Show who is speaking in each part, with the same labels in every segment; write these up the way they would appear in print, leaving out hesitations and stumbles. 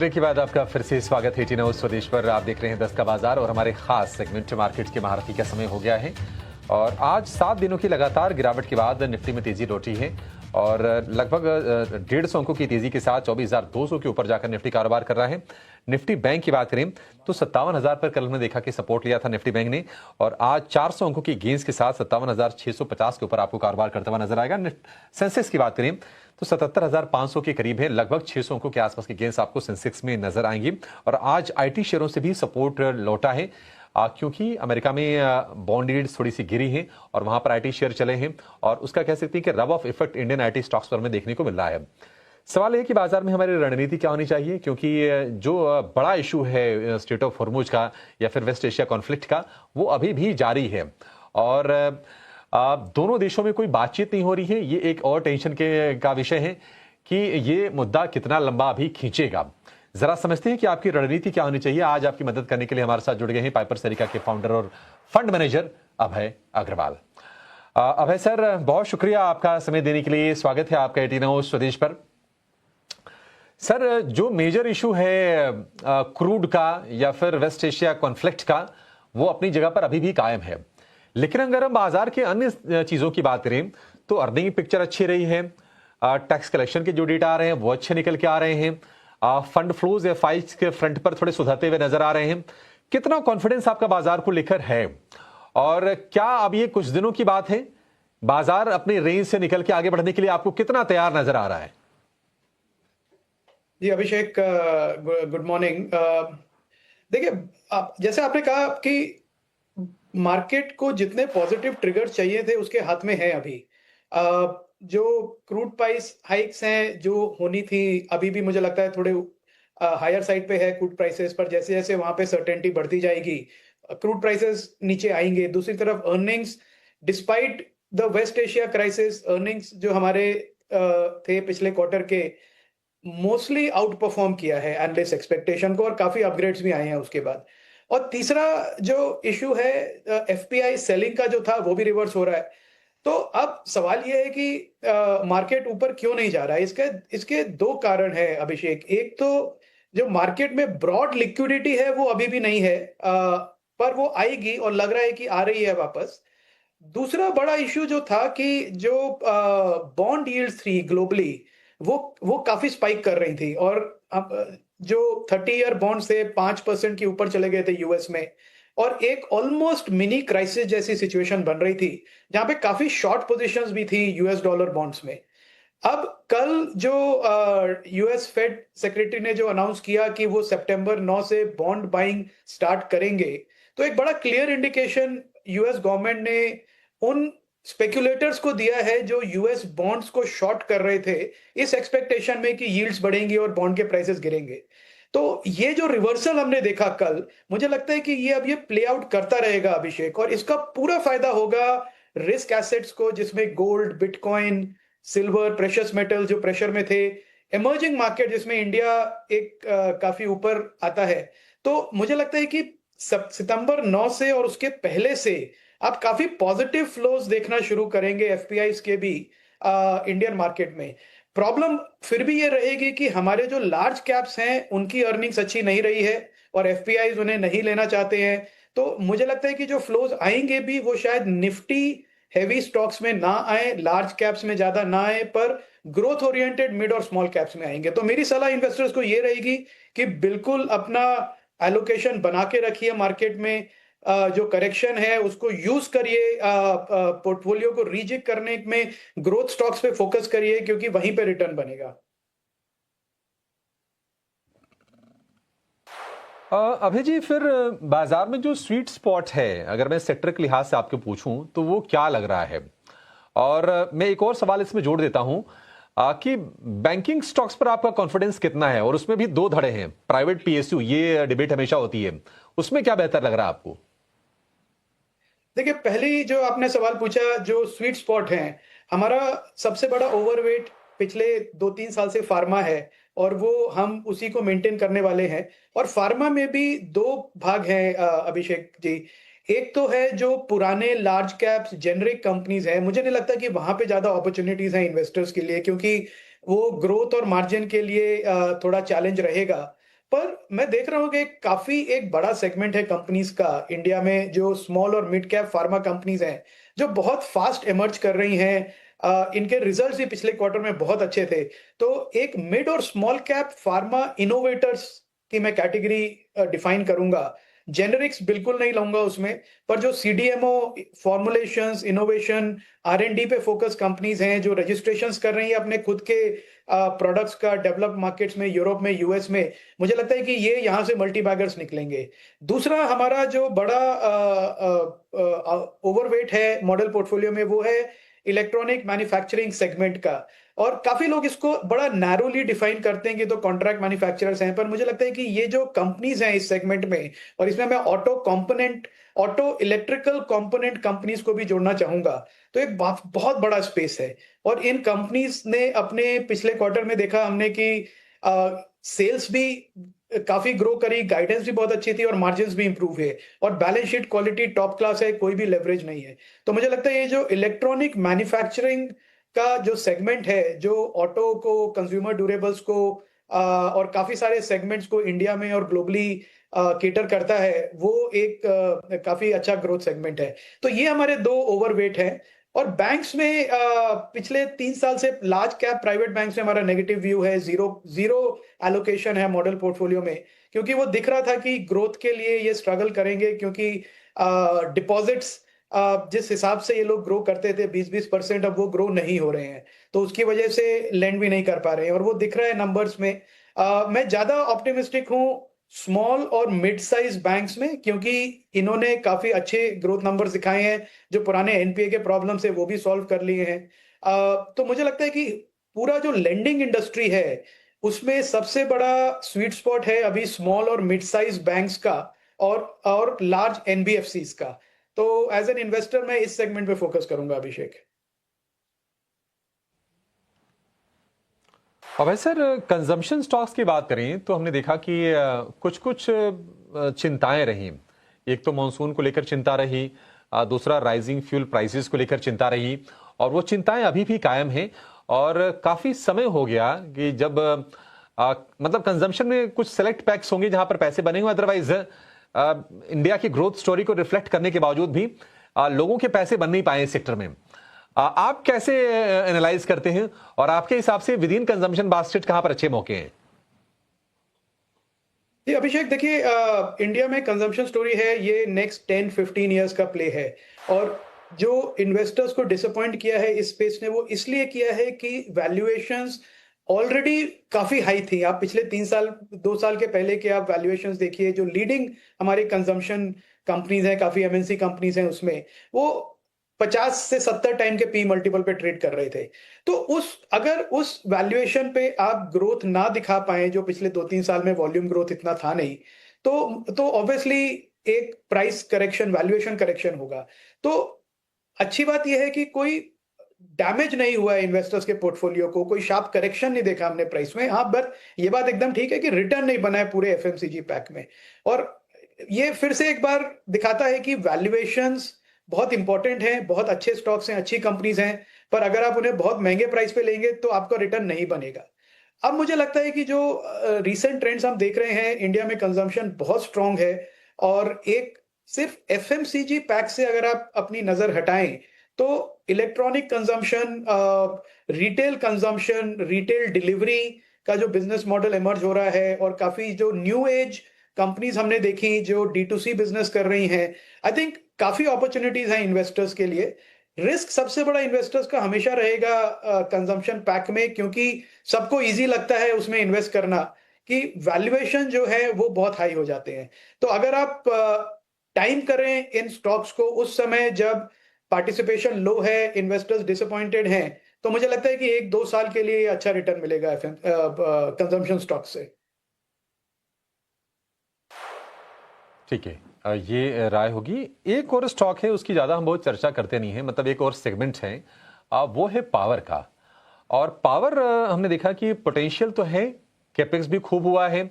Speaker 1: Break के बाद आपका फिर से स्वागत है टीना स्वदेश पर। आप देख रहे हैं 10 का बाजार और हमारे खास सेगमेंट मार्केट की महारथी का समय हो गया है। और आज 7 दिनों की लगातार गिरावट के बाद निफ्टी में तेजी लौटी है और लगभग 150 अंकों की तेजी के साथ 24,200 के ऊपर जाकर निफ्टी कारोबार कर रहा है। निफ्टी बैंक की बात करें तो 57,000 पर कल हमने देखा कि सपोर्ट लिया था निफ्टी बैंक ने और आज 400 अंकों की गेंस के साथ 57,650 के ऊपर आपको कारोबार करता हुआ नजर आएगा। सेंसेक्स की बात करें तो 77,500 के करीब है, लगभग 600 अंकों के आसपास की गेंस आपको सेंसेक्स में नजर आएंगी। और आज आईटी शेयरों से भी सपोर्ट लौटा है क्योंकि अमेरिका में बॉन्ड यील्ड्स थोड़ी सी गिरी है और वहां पर आईटी शेयर चले हैं और उसका कह सकते हैं कि rub off effect Indian IT stocks पर हमें देखने को मिल रहा है। सवाल है कि बाजार में हमारी रणनीति क्या होनी चाहिए, क्योंकि जो बड़ा इशू है स्टेट ऑफ हॉर्मुज का या फिर वेस्ट एशिया कॉन्फ्लिक्ट का, वो अभी भी जारी है और दोनों देशों में कोई बातचीत नहीं हो रही है। ये एक और टेंशन का विषय है कि ये मुद्दा कितना लंबा अभी खींचेगा। जरा समझते हैं कि आपकी रणनीति क्या होनी चाहिए। आज आपकी मदद करने के लिए हमारे साथ जुड़ गए हैं पाइपर सरिका के फाउंडर और फंड मैनेजर अभय अग्रवाल। अभय सर, बहुत शुक्रिया आपका समय देने के लिए। स्वागत है आपका टीना स्वदेश पर। सर, जो मेजर इशू है क्रूड का या फिर वेस्ट एशिया कॉन्फ्लिक्ट का, वो अपनी जगह पर अभी भी कायम है, लेकिन अगर हम बाजार के अन्य चीजों की बात करें तो अर्निंग पिक्चर अच्छी रही है, टैक्स कलेक्शन के जो डेटा आ रहे हैं वो अच्छे निकल के आ रहे हैं, फंड फ्लोज या फाइल्स के फ्रंट पर थोड़े सुधरते हुए नजर आ रहे हैं। कितना कॉन्फिडेंस आपका बाजार को लेकर है और क्या अब ये कुछ दिनों की बात है, बाजार अपने रेंज से निकल के आगे बढ़ने के लिए आपको कितना तैयार नजर आ रहा है?
Speaker 2: जी अभिषेक, गुड मॉर्निंग। देखिए, जैसे आपने कहा कि मार्केट को जितने पॉजिटिव ट्रिगर चाहिए थे उसके हाथ में है अभी। जो क्रूड प्राइस हाइक्स हैं जो होनी थी, अभी भी मुझे लगता है थोड़े हायर साइड पे है क्रूड प्राइसेस पर। जैसे जैसे वहां पे सर्टेनिटी बढ़ती जाएगी, क्रूड प्राइसेस नीचे आएंगे। दूसरी तरफ earnings, despite the West Asia crisis, earnings जो हमारे थे पिछले क्वार्टर के, मोस्टली आउट परफॉर्म किया है एनालिस्ट एक्सपेक्टेशन को और काफी अपग्रेड्स भी आए हैं उसके बाद। और तीसरा जो इशू है, एफपीआई सेलिंग का जो था वो भी रिवर्स हो रहा है। तो अब सवाल ये है कि मार्केट ऊपर क्यों नहीं जा रहा है। इसके इसके दो कारण है अभिषेक। एक तो जो मार्केट में ब्रॉड लिक्विडिटी है वो अभी भी नहीं है, पर वो आएगी और लग रहा है कि आ रही है वापस। दूसरा बड़ा इश्यू जो था कि जो बॉन्ड यील्ड्स थी ग्लोबली, वो काफी स्पाइक कर रही थी और अब जो 30 ईयर बॉन्ड से 5% के ऊपर चले गए थे यूएस में, और एक ऑलमोस्ट मिनी क्राइसिस जैसी सिचुएशन बन रही थी जहां पे काफी शॉर्ट पोजीशंस भी थी यूएस डॉलर बॉन्ड्स में। अब कल जो यूएस फेड सेक्रेटरी ने जो अनाउंस किया कि वो सितंबर 9 से बॉन्ड बाइंग स्टार्ट करेंगे, तो एक बड़ा क्लियर इंडिकेशन यूएस गवर्नमेंट ने उन स्पेक्युलेटर्स को दिया है जो यूएस बॉन्ड्स को शॉर्ट कर रहे थे इस एक्सपेक्टेशन में कि यील्ड्स बढ़ेंगी और बॉन्ड के प्राइसेस गिरेंगे। तो ये जो रिवर्सल हमने देखा कल, मुझे लगता है कि ये अब ये प्ले आउट करता रहेगा अभिषेक, और इसका पूरा फायदा होगा रिस्क एसेट्स को, जिसमें gold, bitcoin, silver, precious metal जो प्रेशर में थे, इमर्जिंग मार्केट जिसमें इंडिया एक काफी ऊपर आता है। तो मुझे लगता है कि सितंबर 9 से और उसके पहले से आप काफी पॉजिटिव फ्लोज देखना शुरू करेंगे एफपीआईज के भी इंडियन मार्केट में। प्रॉब्लम फिर भी ये रहेगी कि हमारे जो लार्ज कैप्स हैं उनकी अर्निंग्स अच्छी नहीं रही है और एफपीआईज उन्हें नहीं लेना चाहते हैं। तो मुझे लगता है कि जो फ्लोज आएंगे भी वो शायद निफ्टी हैवी स्टॉक्स में ना आए, लार्ज कैप्स में ज्यादा ना आए, पर ग्रोथ ओरिएंटेड मिड और स्मॉल कैप्स में आएंगे। तो मेरी सलाह इन्वेस्टर्स को ये रहेगी कि बिल्कुल अपना एलोकेशन बना के रखिए मार्केट में। जो करेक्शन है उसको यूज करिए, पोर्टफोलियो को रीजिक करने में ग्रोथ स्टॉक्स पे फोकस करिए, क्योंकि वहीं पे रिटर्न बनेगा।
Speaker 1: अभय जी, फिर बाजार में जो स्वीट स्पॉट है, अगर मैं सेक्टर के लिहाज से आपको पूछूं तो वो क्या लग रहा है? और मैं एक और सवाल इसमें जोड़ देता हूं कि बैंकिंग स्टॉक्स पर आपका कॉन्फिडेंस कितना है? और उसमें भी दो धड़े हैं, प्राइवेट पीएसयू, ये डिबेट हमेशा होती है, उसमें क्या बेहतर लग रहा है आपको?
Speaker 2: देखिए, पहली जो आपने सवाल पूछा, जो स्वीट स्पॉट है, हमारा सबसे बड़ा ओवरवेट पिछले 2-3 साल से फार्मा है और वो हम उसी को मेंटेन करने वाले हैं। और फार्मा में भी दो भाग हैं अभिषेक जी। एक तो है जो पुराने लार्ज कैप्स जेनरिक कंपनीज हैं, मुझे नहीं लगता कि वहां पे ज्यादा अपॉर्चुनिटीज हैं इन्वेस्टर्स के लिए, क्योंकि वो ग्रोथ और मार्जिन के लिए थोड़ा चैलेंज रहेगा। पर मैं देख रहा हूँ कि काफी एक बड़ा सेगमेंट है कंपनीज का इंडिया में, जो स्मॉल और मिड कैप फार्मा कंपनीज हैं, जो बहुत फास्ट इमर्ज कर रही हैं। इनके रिजल्ट्स भी पिछले क्वार्टर में बहुत अच्छे थे। तो एक मिड और स्मॉल कैप फार्मा इनोवेटर्स की मैं कैटेगरी डिफाइन करूंगा। जेनेरिक्स बिल्कुल नहीं लाऊंगा उसमें, पर जो सीडीएमओ, फॉर्मुलेशंस, इनोवेशन, आर-एन-डी पे फोकस कंपनीज हैं, जो रजिस्ट्रेशंस कर रही हैं अपने खुद के प्रोडक्ट्स का डेवलप्ड मार्केट्स में, यूरोप में, यूएस में, मुझे लगता है कि ये यहाँ से मल्टी बैगर्स निकलेंगे। दूसरा हमारा जो बड़ा ओवरवेट है मॉडल पोर्टफोलियो में, वो है इलेक्ट्रॉनिक मैन्युफैक्चरिंग सेगमेंट का। और काफी लोग इसको बड़ा नैरोली डिफाइन करते हैं कि तो कॉन्ट्रैक्ट मैन्युफैक्चरर्स हैं, पर मुझे लगता है कि ये जो कंपनीज हैं इस सेगमेंट में, और इसमें मैं ऑटो इलेक्ट्रिकल कंपोनेंट कंपनीज को भी जोड़ना चाहूंगा। तो एक बहुत बड़ा स्पेस है। और इन कंपनीज ने अपने पिछले क्वार्टर में देखा हमने कि सेल्स भी काफी ग्रो करी, गाइडेंस भी बहुत अच्छी थी और मार्जिन्स भी इंप्रूव हुए, और balance sheet quality top class है, कोई भी लेवरेज नहीं है। तो मुझे लगता है ये जो इलेक्ट्रॉनिक मैन्युफैक्चरिंग का जो सेगमेंट है, जो ऑटो को, कंज्यूमर ड्यूरेबल्स को और काफी सारे सेगमेंट्स को इंडिया में और ग्लोबली केटर करता है, वो एक काफी अच्छा ग्रोथ सेगमेंट है। तो ये हमारे दो ओवरवेट हैं। और बैंक्स में पिछले 3 साल से लार्ज कैप प्राइवेट बैंक्स में हमारा नेगेटिव व्यू है, जीरो जीरो एलोकेशन है मॉडल पोर्टफोलियो में, क्योंकि वो दिख रहा था कि ग्रोथ के लिए ये स्ट्रगल करेंगे, क्योंकि डिपॉजिट्स जिस हिसाब से ये लोग ग्रो करते थे 20-20%, अब वो ग्रो नहीं हो रहे हैं। तो उसकी वजह से लेंड भी नहीं कर पा रहे हैं, और वो दिख रहा है नंबर्स में। मैं ज्यादा ऑप्टिमिस्टिक हूँ स्मॉल और मिड साइज बैंक्स में, क्योंकि इन्होंने काफी अच्छे ग्रोथ नंबर्स दिखाए हैं, जो पुराने एनपीए के प्रॉब्लम्स है वो भी सॉल्व कर लिए हैं। तो मुझे लगता है कि पूरा जो लेंडिंग इंडस्ट्री है, उसमें सबसे बड़ा स्वीट स्पॉट है अभी स्मॉल और मिड साइज बैंक्स का, और लार्ज एनबीएफसीज का। तो एज एन इन्वेस्टर मैं इस सेगमेंट पे फोकस करूंगा, अभिषेक।
Speaker 1: और वैसे सर, कंजम्पशन स्टॉक्स की बात करें तो हमने देखा कि कुछ कुछ चिंताएं रही। एक तो मॉनसून को लेकर चिंता रही, दूसरा राइजिंग फ्यूल प्राइसेस को लेकर चिंता रही, और वो चिंताएं अभी भी कायम हैं। और काफी समय हो गया कि जब मतलब कंजम्पशन में कुछ सेलेक्ट पैक्स होंगे जहां पर पैसे बने हुए, अदरवाइज इंडिया की ग्रोथ स्टोरी को रिफ्लेक्ट करने के बावजूद भी लोगों के पैसे बन नहीं पाए इस सेक्टर में। आप कैसे एनालाइज करते हैं, और आपके हिसाब से विद इन कंजम्पशन बास्केट कहां पर अच्छे मौके हैं?
Speaker 2: ये अभिषेक देखिए, इंडिया में कंजम्पशन स्टोरी है, ये नेक्स्ट 10-15 इयर्स का प्ले है। और जो इन्वेस्टर्स को डिसअपॉइंट किया है इस स्पेस ने, वो इसलिए किया है कि वैल्यूएशंस ऑलरेडी काफी हाई थी। आप पिछले 3 साल, 2 साल के पहले के आप वैल्यूएशंस देखिए, जो लीडिंग हमारी कंजम्पशन कंपनीज हैं, काफी एमएनसी कंपनीज हैं, उसमें वो 50 से 70 टाइम के पी मल्टीपल पे ट्रेड कर रहे थे। तो अगर उस वैल्यूएशन पे आप ग्रोथ ना दिखा पाए, जो पिछले 2-3 साल में वॉल्यूम ग्रोथ इतना था नहीं, तो ऑब्वियसली एक प्राइस करेक्शन, वैल्यूएशन करेक्शन होगा। तो अच्छी बात यह है कि कोई डैमेज नहीं हुआ है इन्वेस्टर्स के पोर्टफोलियो को, कोई शार्प करेक्शन नहीं देखा हमने प्राइस में। हाँ, बट ये बात एकदम ठीक है कि रिटर्न नहीं बना है पूरे एफएमसीजी पैक में। और ये फिर से एक बार दिखाता है कि वैल्यूएशंस बहुत इंपॉर्टेंट हैं, बहुत अच्छे स्टॉक्स हैं, अच्छी कंपनीज हैं, पर अगर आप उन्हें बहुत महंगे प्राइस पे लेंगे तो आपका रिटर्न नहीं बनेगा। अब मुझे लगता है कि जो रीसेंट ट्रेंड्स हम देख रहे हैं, इंडिया में कंजम्पशन बहुत स्ट्रांग है, और एक सिर्फ एफएमसीजी पैक से अगर आप अपनी नजर हटाएं, तो electronic consumption, retail consumption, retail delivery का जो बिजनेस मॉडल इमर्ज हो रहा है, और काफी जो न्यू एज कंपनीज हमने देखी जो D2C बिजनेस कर रही हैं, आई थिंक काफी अपॉर्चुनिटीज हैं इन्वेस्टर्स के लिए। रिस्क सबसे बड़ा इन्वेस्टर्स का हमेशा रहेगा कंजम्पशन पैक में, क्योंकि सबको इजी लगता है उसमें इन्वेस्ट करना, कि वैल्यूएशन जो है वो बहुत हाई हो जाते हैं। तो अगर आप टाइम करें इन स्टॉक्स को उस समय जब पार्टिसिपेशन लो है, इन्वेस्टर्स डिसअपॉइंटेड हैं, तो मुझे लगता है कि 1-2 साल के लिए अच्छा रिटर्न मिलेगा कंजम्पशन स्टॉक से।
Speaker 1: ठीक है, ये राय होगी। एक और स्टॉक है, उसकी ज्यादा हम बहुत चर्चा करते नहीं है, मतलब एक और सेगमेंट है, वो है पावर का। और पावर हमने देखा कि पोटेंशियल तो है, कैपेक्स भी खूब हुआ है,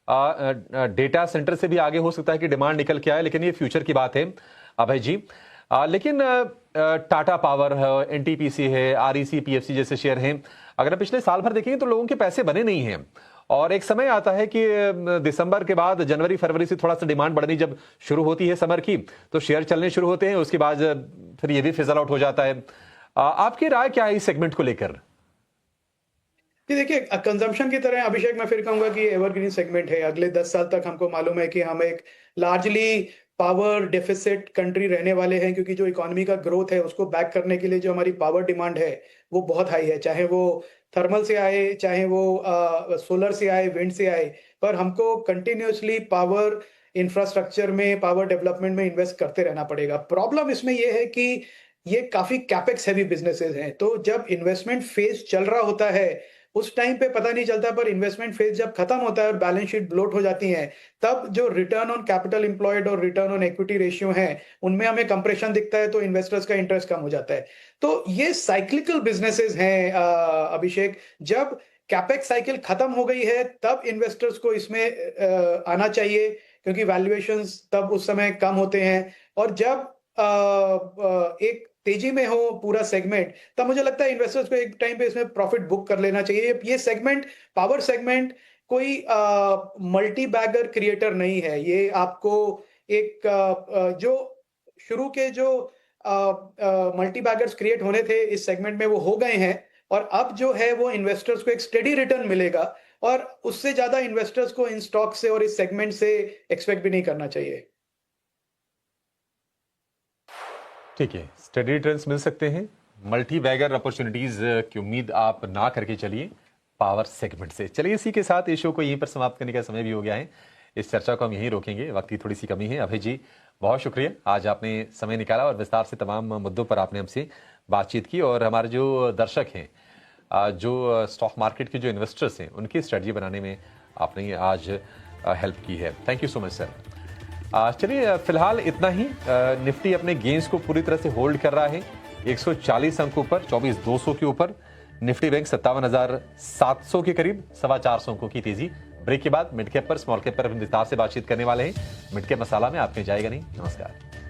Speaker 1: डेटा सेंटर से भी आगे हो सकता है कि डिमांड निकल के आए, लेकिन ये फ्यूचर की बात है अभय जी। लेकिन टाटा पावर है, एनटीपीसी है, आरईसी, पीएफसी जैसे शेयर हैं, अगर आप पिछले साल भर देखेंगे तो लोगों के पैसे बने नहीं हैं। और एक समय आता है कि दिसंबर के बाद जनवरी फरवरी से थोड़ा सा डिमांड बढ़नी जब शुरू होती है समर की, तो शेयर चलने शुरू होते हैं, उसके बाद फिर ये भी फिजल आउट हो जाता है। आपकी राय क्या है इस सेगमेंट को लेकर?
Speaker 2: जी देखिए, कंजम्पशन की तरह अभिषेक मैं फिर कहूंगा कि एवरग्रीन सेगमेंट है। अगले 10 साल तक हमको मालूम है कि हम एक लार्जली पावर डेफिसिट कंट्री रहने वाले हैं, क्योंकि जो इकोनॉमी का ग्रोथ है उसको बैक करने के लिए जो हमारी पावर डिमांड है वो बहुत हाई है, चाहे वो थर्मल से आए, चाहे वो सोलर से आए, विंड से आए। पर हमको कंटिन्यूअसली पावर इंफ्रास्ट्रक्चर में, पावर डेवलपमेंट में इन्वेस्ट करते रहना पड़ेगा। प्रॉब्लम इसमें ये है कि ये काफी कैपेक्स हैवी बिजनेसेस हैं, तो जब इन्वेस्टमेंट फेज चल रहा होता है उस टाइम पे पता नहीं चलता, पर इन्वेस्टमेंट फेज जब खत्म होता है और बैलेंस शीट ब्लोट हो जाती है, तब जो रिटर्न ऑन कैपिटल एम्प्लॉयड और रिटर्न ऑन इक्विटी रेशियो है उनमें हमें कंप्रेशन दिखता है, तो इन्वेस्टर्स का इंटरेस्ट कम हो जाता है। तो ये साइक्लिकल बिजनेसेस हैं अभिषेक। जब कैपेक्स साइकिल खत्म हो गई है तब इन्वेस्टर्स को इसमें आना चाहिए, क्योंकि वैल्यूएशंस तब उस समय कम होते हैं। और जब एक तेजी में हो पूरा सेगमेंट, तब मुझे लगता है इन्वेस्टर्स को एक टाइम पे इसमें प्रॉफिट बुक कर लेना चाहिए। ये सेगमेंट, पावर सेगमेंट, कोई मल्टी बैगर क्रिएटर नहीं है। ये आपको एक जो शुरू के जो मल्टी बैगर्स क्रिएट होने थे इस सेगमेंट में वो हो गए हैं, और अब जो है वो इन्वेस्टर्स को एक स्टेडी रिटर्न मिलेगा, और उससे ज्यादा इन्वेस्टर्स को इन स्टॉक से और इस सेगमेंट से एक्सपेक्ट भी नहीं करना चाहिए।
Speaker 1: ठीक है, स्टडी रिटर्न्स मिल सकते हैं, मल्टी बैगर अपॉर्चुनिटीज की उम्मीद आप ना करके चलिए पावर सेगमेंट से। चलिए, इसी के साथ इस शो को यहीं पर समाप्त करने का समय भी हो गया है। इस चर्चा को हम यहीं रोकेंगे, वक्त की थोड़ी सी कमी है। अभय जी, बहुत शुक्रिया, आज आपने समय निकाला और विस्तार से तमाम मुद्दों पर आपने हमसे बातचीत की, और हमारे जो दर्शक हैं, जो स्टॉक मार्केट के जो इन्वेस्टर्स हैं, उनकी स्ट्रेटजी बनाने में आपने आज हेल्प की है। Thank you so much sir. चलिए, फिलहाल इतना ही। निफ्टी अपने गेंस को पूरी तरह से होल्ड कर रहा है 140 अंकों पर, 24,200 के ऊपर। निफ्टी बैंक 57,700 के करीब, 425 अंकों की तेजी। ब्रेक के बाद मिड कैप पर, स्मॉल कैप पर विस्तार से बातचीत करने वाले हैं। मिड कैप मसाला में आपने जाएगा नहीं। नमस्कार।